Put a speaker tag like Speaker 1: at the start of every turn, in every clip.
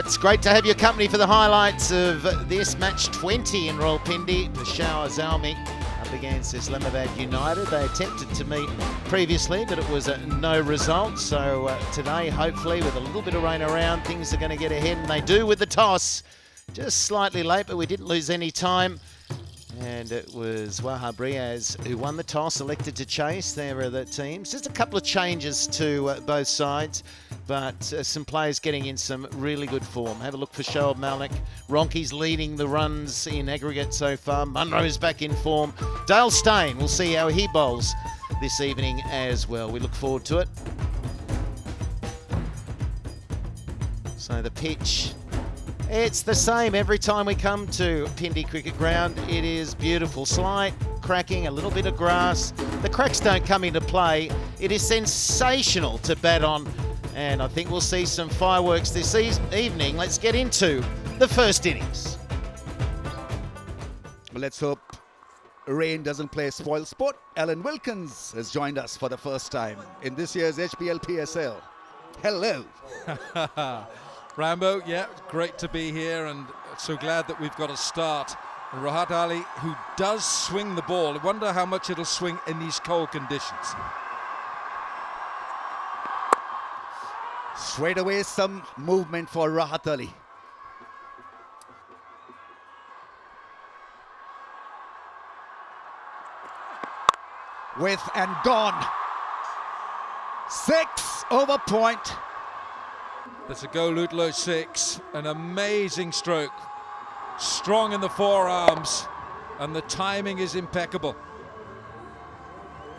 Speaker 1: It's great to have your company for the highlights of this match 20 in Rawalpindi. Peshawar Zalmi up against Islamabad United. They attempted to meet previously, but it was no result. So today, hopefully, with a little bit of rain around, things are going to get ahead, and they do with the toss. Just slightly late, but we didn't lose any time. And it was Wahab Riaz who won the toss, elected to chase. There are the teams. Just a couple of changes to both sides, but some players getting in some really good form. Have a look for Shoaib Malik. Ronke's leading the runs in aggregate so far. Munro's back in form. Dale Steyn, we'll see how he bowls this evening as well. We look forward to it. So the pitch, it's the same every time we come to Pindi Cricket Ground. It is beautiful. Slight cracking, a little bit of grass. The cracks don't come into play. It is sensational to bat on, and I think we'll see some fireworks this evening. Let's get into the first innings.
Speaker 2: Let's hope rain doesn't play spoil sport. Alan Wilkins has joined us for the first time in this year's HBL PSL. Hello.
Speaker 3: Rambo, yeah, great to be here, and so glad that we've got a start. And Rahat Ali, who does swing the ball. I wonder how much it'll swing in these cold conditions.
Speaker 2: Straight away, some movement for Rahat Ali. With and gone. 6 over point.
Speaker 3: That's a go, Lutlo 6. An amazing stroke. Strong in the forearms, and the timing is impeccable.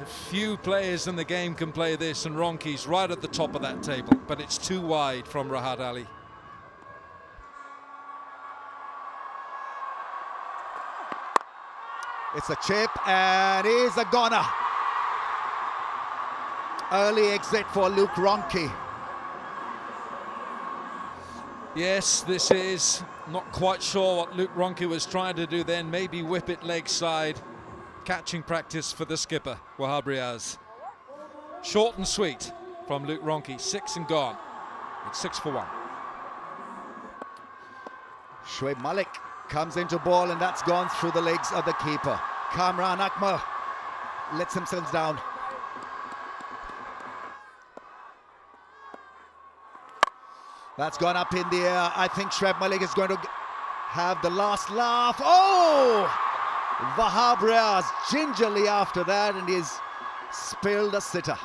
Speaker 3: A few players in the game can play this, and Ronke's right at the top of that table, but it's too wide from Rahat Ali.
Speaker 2: It's a chip, and he's a goner. Early exit for Luke Ronke.
Speaker 3: Yes, this is not quite sure what Luke Ronke was trying to do then. Maybe whip it leg side. Catching practice for the skipper, Wahab Riaz. Short and sweet from Luke Ronke. 6 and gone. It's 6 for 1.
Speaker 2: Shoaib Malik comes into ball, and that's gone through the legs of the keeper. Kamran Akmal lets himself down. That's gone up in the air. I think Shoaib Malik is going to have the last laugh. Oh! Wahab Riaz gingerly after that, and he's spilled a sitter.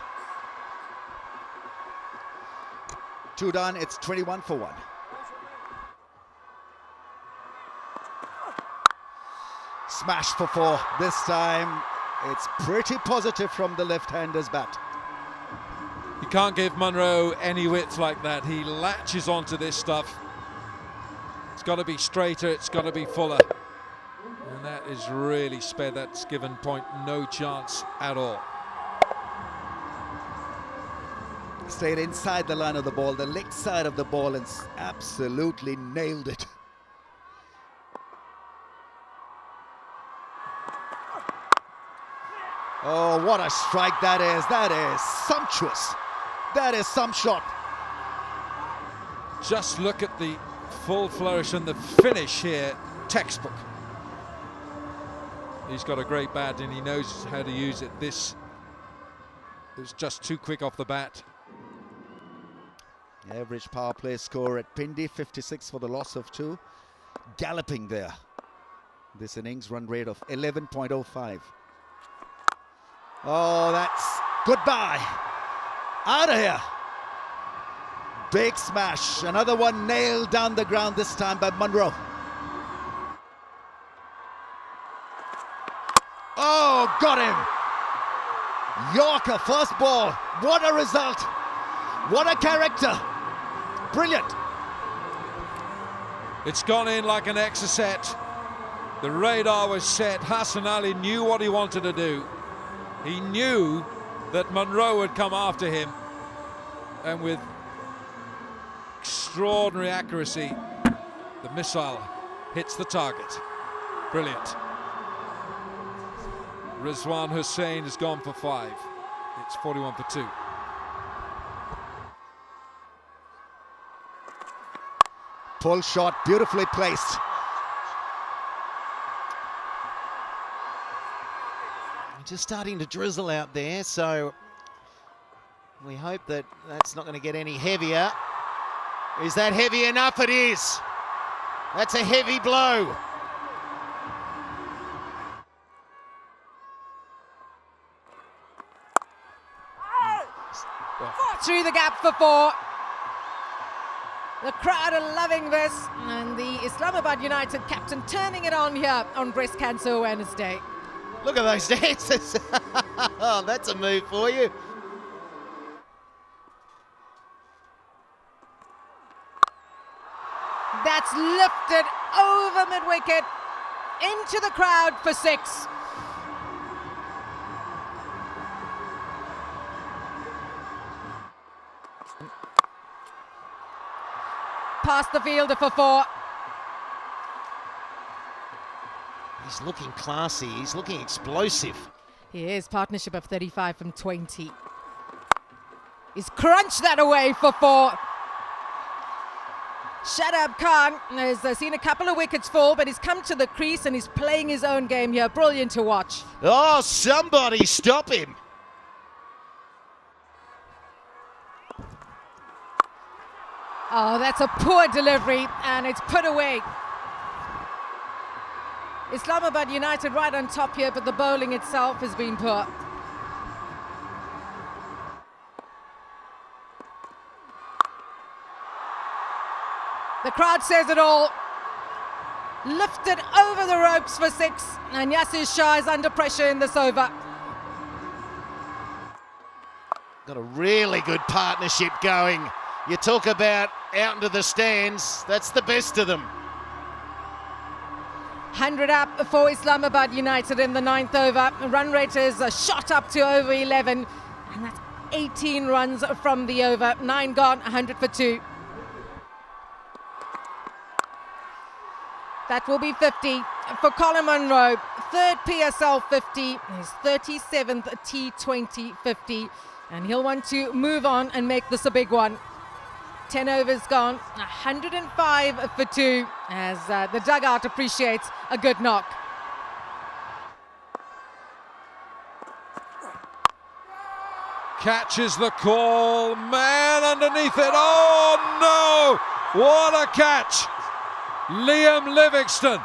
Speaker 2: 2 done, it's 21 for 1. Smash for 4. This time, it's pretty positive from the left-hander's bat.
Speaker 3: You can't give Munro any width like that. He latches onto this stuff. It's got to be straighter, it's got to be fuller. And that is really sped. That's given point no chance at all.
Speaker 2: Stayed inside the line of the ball, the leg side of the ball, and absolutely nailed it. Oh, what a strike that is. That is sumptuous. That is some shot.
Speaker 3: Just look at the full flourish and the finish here. Textbook. He's got a great bat and he knows how to use it. This is just too quick off the bat.
Speaker 2: Average power play score at Pindi, 56 for the loss of 2. Galloping there. This innings run rate of 11.05. Oh, that's goodbye. Out of here. Big smash. Another one nailed down the ground, this time by Munro. Oh, got him. Yorker, first ball. What a result. What a character. Brilliant.
Speaker 3: It's gone in like an exocet. The radar was set. Hassan Ali knew what he wanted to do. He knew that Munro would come after him, and with extraordinary accuracy, the missile hits the target. Brilliant. Rizwan Hussain has gone for 5. It's 41 for 2.
Speaker 2: Full shot, beautifully placed.
Speaker 1: Just starting to drizzle out there, so we hope that that's not going to get any heavier. Is that heavy enough? It is. That's a heavy blow.
Speaker 4: Through the gap for 4. The crowd are loving this, and the Islamabad United captain turning it on here on Breast Cancer Awareness Day.
Speaker 1: Look at those dances. Oh, that's a move for you.
Speaker 4: That's lifted over mid-wicket into the crowd for 6. Past the fielder for 4.
Speaker 1: He's looking classy. He's looking explosive.
Speaker 4: He is. Partnership of 35 from 20. He's crunched that away for 4. Shadab Khan has seen a couple of wickets fall, but he's come to the crease and he's playing his own game here. Brilliant to watch.
Speaker 1: Oh, somebody stop him.
Speaker 4: Oh, that's a poor delivery, and it's put away. Islamabad United right on top here, but the bowling itself has been poor. The crowd says it all. Lifted over the ropes for 6, and Yasir Shah is under pressure in this over.
Speaker 1: Got a really good partnership going. You talk about out into the stands, that's the best of them.
Speaker 4: 100 up for Islamabad United in the 9th over. Run rate is shot up to over 11, and that's 18 runs from the over. 9 gone, 100 for 2. That will be 50 for Colin Munro. 3rd PSL 50, his 37th T20 50, and he'll want to move on and make this a big one. 10 overs gone, 105 for 2, as the dugout appreciates a good knock.
Speaker 3: Catches the call, man underneath it. Oh no! What a catch! Liam Livingston,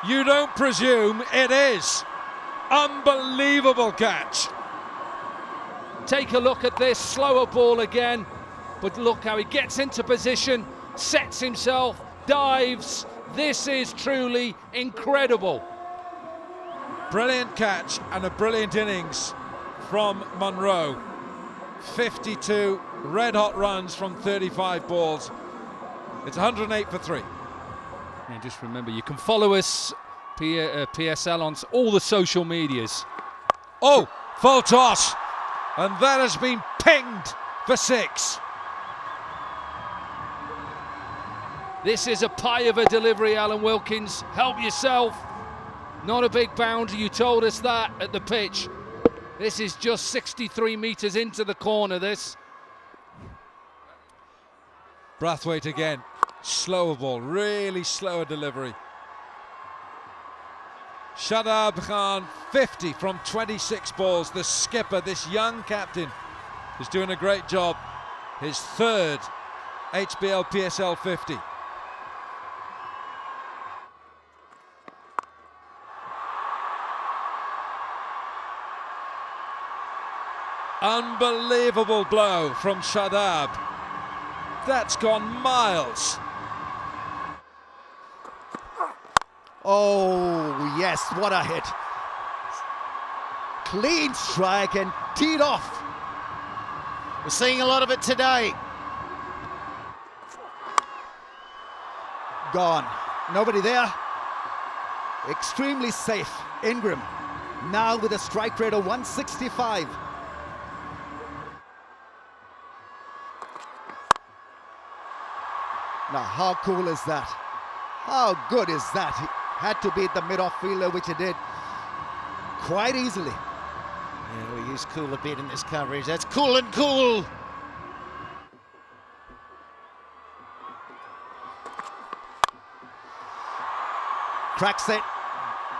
Speaker 3: you don't presume it is. Unbelievable catch.
Speaker 5: Take a look at this slower ball again, but look how he gets into position, sets himself, dives. This is truly incredible.
Speaker 3: Brilliant catch and a brilliant innings from Munro. 52 red-hot runs from 35 balls. It's 108 for 3.
Speaker 5: And just remember, you can follow us, PSL, on all the social medias.
Speaker 3: Oh, full toss. And that has been pinged for 6.
Speaker 5: This is a pie of a delivery, Alan Wilkins. Help yourself. Not a big boundary, you told us that at the pitch. This is just 63 metres into the corner, this.
Speaker 3: Brathwaite again. Slower ball, really slower delivery. Shadab Khan, 50 from 26 balls. The skipper, this young captain, is doing a great job. His 3rd HBL PSL 50. Unbelievable blow from Shadab. That's gone miles.
Speaker 2: Oh, yes, what a hit. Clean strike and teed off.
Speaker 1: We're seeing a lot of it today.
Speaker 2: Gone. Nobody there. Extremely safe. Ingram now with a strike rate of 165. Now, how cool is that? How good is that? He had to beat the mid-off fielder, which he did quite easily.
Speaker 1: Yeah, we use cool a bit in this coverage. That's cool and cool.
Speaker 2: Cracks it.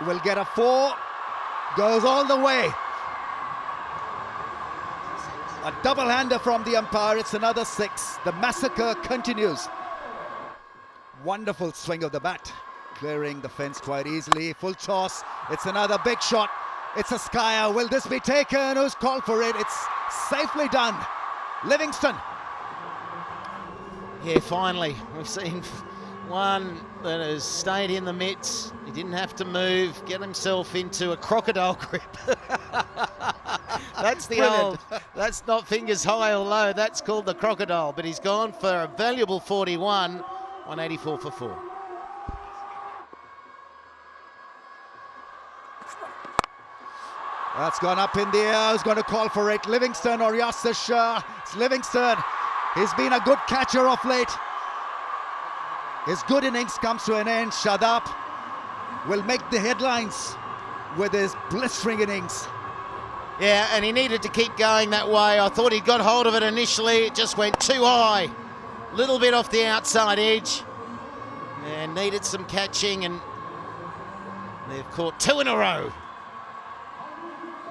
Speaker 2: Will get a 4. Goes all the way. A double-hander from the umpire. It's another 6. The massacre continues. Wonderful swing of the bat. Clearing the fence quite easily. Full toss. It's another big shot. It's a skyer. Will this be taken? Who's called for it? It's safely done. Livingston.
Speaker 1: Yeah, finally, we've seen one that has stayed in the mitts. He didn't have to move, get himself into a crocodile grip. That's the old, that's not fingers high or low, that's called the crocodile. But he's gone for a valuable 41, 184 for 4.
Speaker 2: That's gone up in the air. Who's going to call for it? Livingston or Yasser Shah? It's Livingston. He's been a good catcher of late. His good innings comes to an end. Shadab will make the headlines with his blistering innings.
Speaker 1: Yeah, and he needed to keep going that way. I thought he got hold of it initially. It just went too high. Little bit off the outside edge. And needed some catching, and they've caught 2 in a row.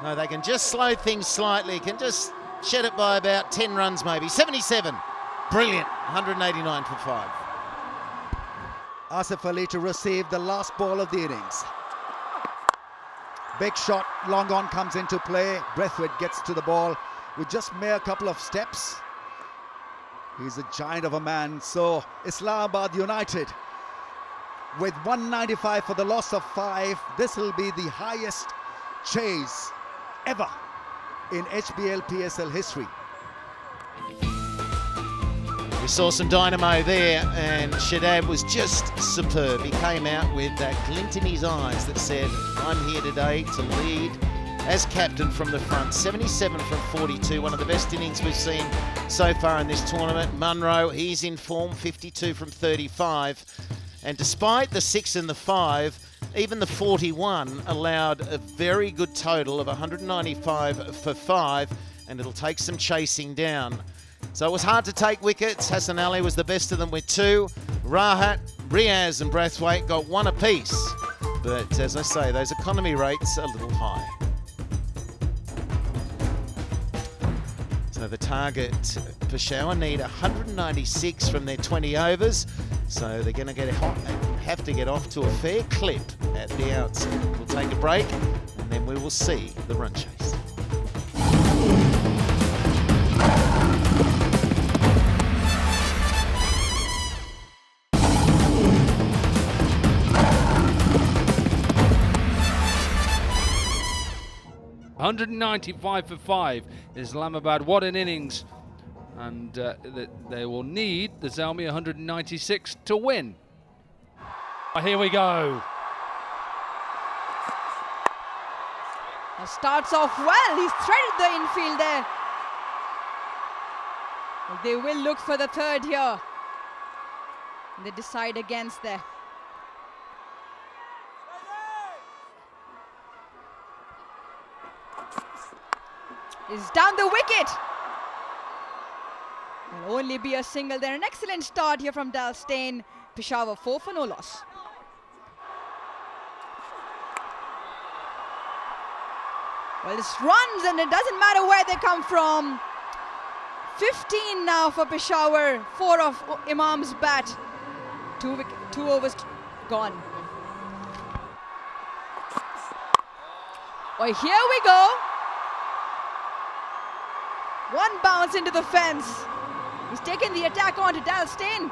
Speaker 1: No, they can just slow things slightly. Can just shed it by about 10 runs maybe. 77. Brilliant. 189 for 5.
Speaker 2: Asif Ali to receive the last ball of the innings. Big shot, long on comes into play. Braithwaite gets to the ball with just mere couple of steps. He's a giant of a man. So Islamabad United with 195 for the loss of 5. This will be the highest chase ever in HBL PSL history.
Speaker 1: We saw some dynamo there, and Shadab was just superb. He came out with that glint in his eyes that said, I'm here today to lead as captain from the front. 77 from 42, one of the best innings we've seen so far in this tournament. Munro, he's in form, 52 from 35. And despite the 6 and the 5, even the 41 allowed a very good total of 195 for 5, and it'll take some chasing down. So it was hard to take wickets. Hassan Ali was the best of them with 2. Rahat, Riaz and Braithwaite got 1 apiece. But as I say, those economy rates are a little high. So the target, Peshawar need 196 from their 20 overs. So they're going to have to get off to a fair clip at the outset. We'll take a break and then we will see the run chase.
Speaker 5: $195 for 5. Islamabad, what an innings. And they will need the Zalmi 196 to win. Here we go.
Speaker 6: Starts off well. He's threaded the infield there. They will look for the 3rd here. They decide against there. Is down the wicket. Will only be a single there. An excellent start here from Dal Steyn. Peshawar 4 for no loss. Well, it's runs and it doesn't matter where they come from. 15 now for Peshawar. 4 of Imam's bat. 2 overs gone. Well, here we go. 1 bounce into the fence. He's taken the attack on to Dal Steyn.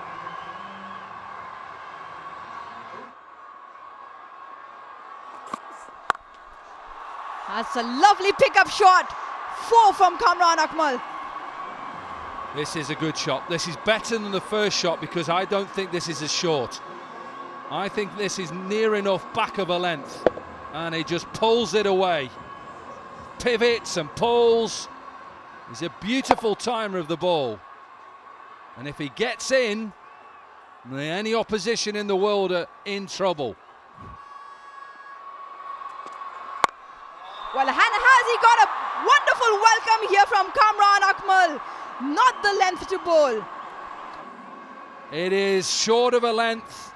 Speaker 6: That's a lovely pickup shot. 4 from Kamran Akmal.
Speaker 5: This is a good shot. This is better than the first shot because I don't think this is as short. I think this is near enough back of a length. And he just pulls it away. Pivots and pulls. He's a beautiful timer of the ball. And if he gets in, any opposition in the world are in trouble.
Speaker 6: Well, has he got a wonderful welcome here from Kamran Akmal. Not the length to bowl.
Speaker 5: It is short of a length.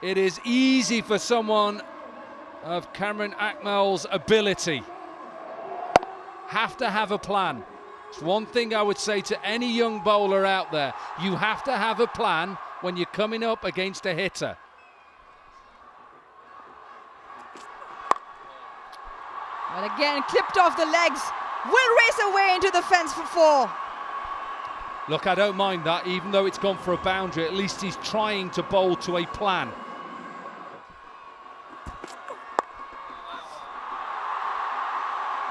Speaker 5: It is easy for someone of Cameron Akmal's ability. Have to have a plan. It's one thing I would say to any young bowler out there. You have to have a plan when you're coming up against a hitter.
Speaker 6: Well, again, clipped off the legs. Will race away into the fence for 4.
Speaker 5: Look, I don't mind that, even though it's gone for a boundary. At least he's trying to bowl to a plan.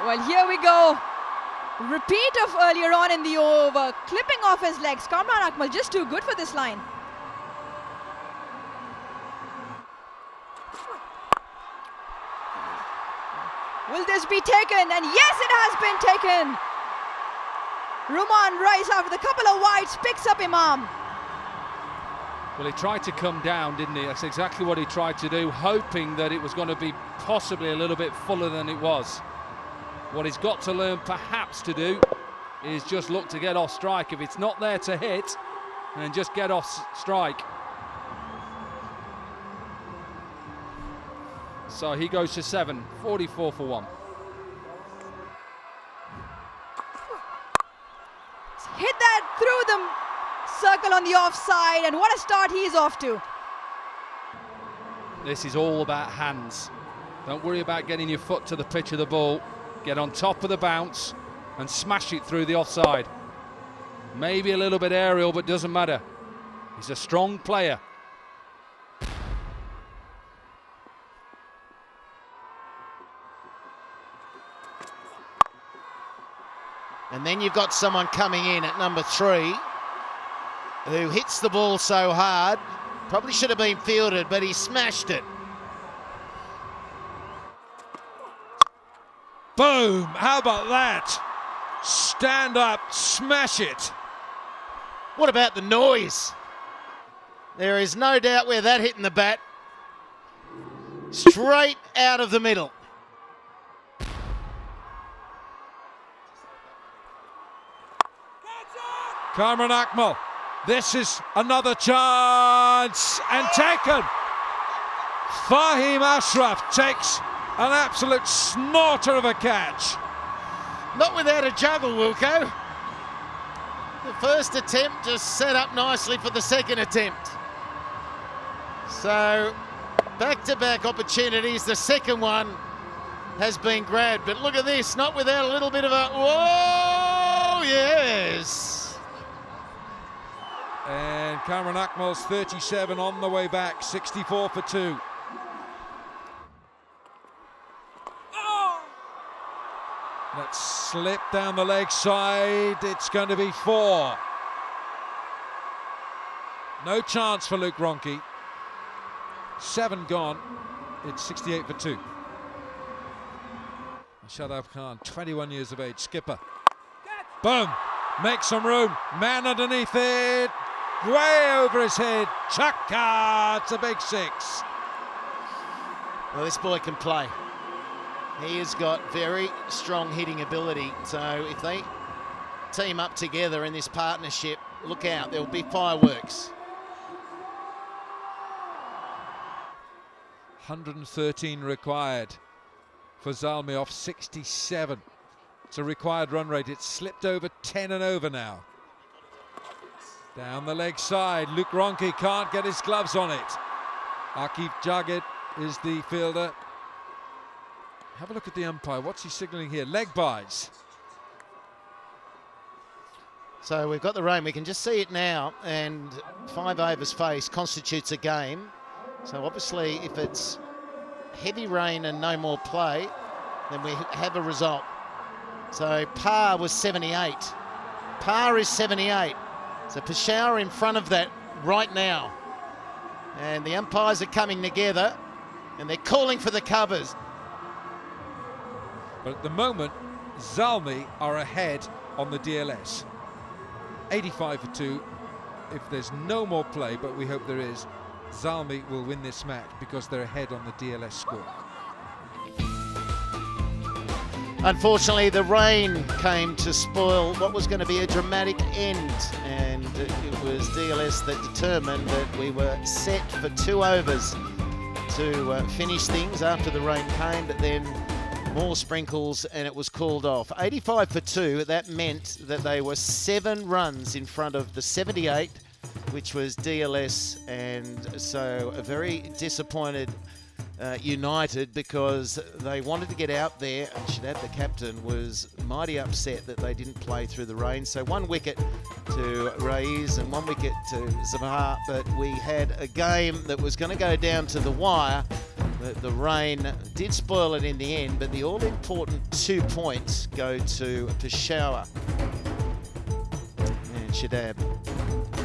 Speaker 6: Well, here we go. Repeat of earlier on in the over. Clipping off his legs. Kamran Akmal just too good for this line. Will this be taken? And yes, it has been taken. Ruman Rice, after the couple of wides, picks up Imam.
Speaker 5: Well, he tried to come down, didn't he? That's exactly what he tried to do, hoping that it was going to be possibly a little bit fuller than it was. What he's got to learn perhaps to do is just look to get off strike. If it's not there to hit, then just get off strike. So he goes to 7, 44 for 1.
Speaker 6: Hit that through the circle on the offside, and what a start he's off to.
Speaker 5: This is all about hands. Don't worry about getting your foot to the pitch of the ball. Get on top of the bounce and smash it through the offside. Maybe a little bit aerial, but doesn't matter. He's a strong player.
Speaker 1: And then you've got someone coming in at number 3 who hits the ball so hard. Probably should have been fielded, but he smashed it.
Speaker 3: Boom! How about that? Stand up, smash it.
Speaker 1: What about the noise? There is no doubt where that hit in the bat. Straight out of the middle.
Speaker 3: Kamran Akmal, this is another chance, and taken. Fahim Ashraf takes an absolute snorter of a catch.
Speaker 1: Not without a juggle, Wilco. The first attempt just set up nicely for the second attempt. So, back-to-back opportunities. The second one has been grabbed, but look at this, not without a little bit of a, whoa, yes.
Speaker 3: And Kamran Akmal's 37 on the way back, 64 for 2. Let's slip down the leg side. It's going to be 4. No chance for Luke Ronke. 7 gone. It's 68 for 2. Shadab Khan, 21 years of age, skipper. Boom! Make some room. Man underneath it. Way over his head. Chaka! It's a big 6.
Speaker 1: Well, this boy can play. He has got very strong hitting ability. So if they team up together in this partnership, look out, there will be fireworks.
Speaker 3: 113 required for Zalmi off 67. It's a required run rate. It's slipped over 10 and over now. Down the leg side, Luke Ronke can't get his gloves on it. Akif Jagged is the fielder. Have a look at the umpire. What's he signalling here? Leg buys.
Speaker 1: So we've got the rain. We can just see it now. And 5 overs face constitutes a game. So obviously if it's heavy rain and no more play, then we have a result. So par was 78. Par is 78. So Peshawar in front of that right now. And the umpires are coming together and they're calling for the covers.
Speaker 3: But at the moment, Zalmi are ahead on the DLS. 85 for 2. If there's no more play, but we hope there is, Zalmi will win this match because they're ahead on the DLS score.
Speaker 1: Unfortunately, the rain came to spoil what was going to be a dramatic end, and it was DLS that determined that we were set for 2 overs to finish things after the rain came, but then more sprinkles and it was called off. 85 for 2, that meant that they were 7 runs in front of the 78, which was DLS, and so a very disappointed United, because they wanted to get out there, and Shadab, the captain, was mighty upset that they didn't play through the rain. So 1 wicket to Raiz and 1 wicket to Zabha, but we had a game that was going to go down to the wire. But the rain did spoil it in the end, but the all-important 2 points go to Peshawar. And Shadab,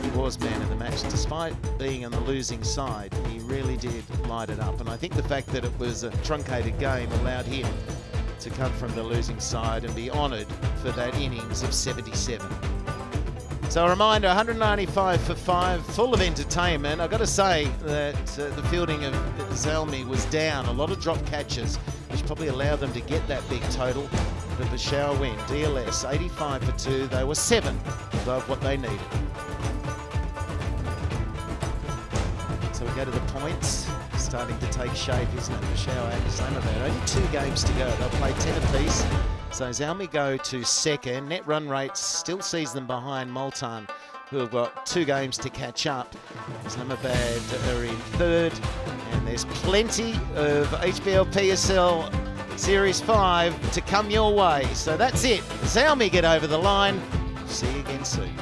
Speaker 1: he was man of the match. Despite being on the losing side, he really did light it up. And I think the fact that it was a truncated game allowed him to come from the losing side and be honoured for that innings of 77. So a reminder, 195 for 5, full of entertainment. I've got to say that the fielding of Zalmi was down. A lot of drop catches, which probably allowed them to get that big total. But Peshawar win. DLS 85 for 2. They were 7 above what they needed. So we go to the points. Starting to take shape, isn't it? Peshawar and Islamabad. Only 2 games to go. They'll play 10 apiece. So Zalmi go to second. Net run rate still sees them behind Multan, who have got 2 games to catch up. Islamabad are in third. And there's plenty of HBL PSL Series 5 to come your way. So that's it. Zalmi get over the line. See you again soon.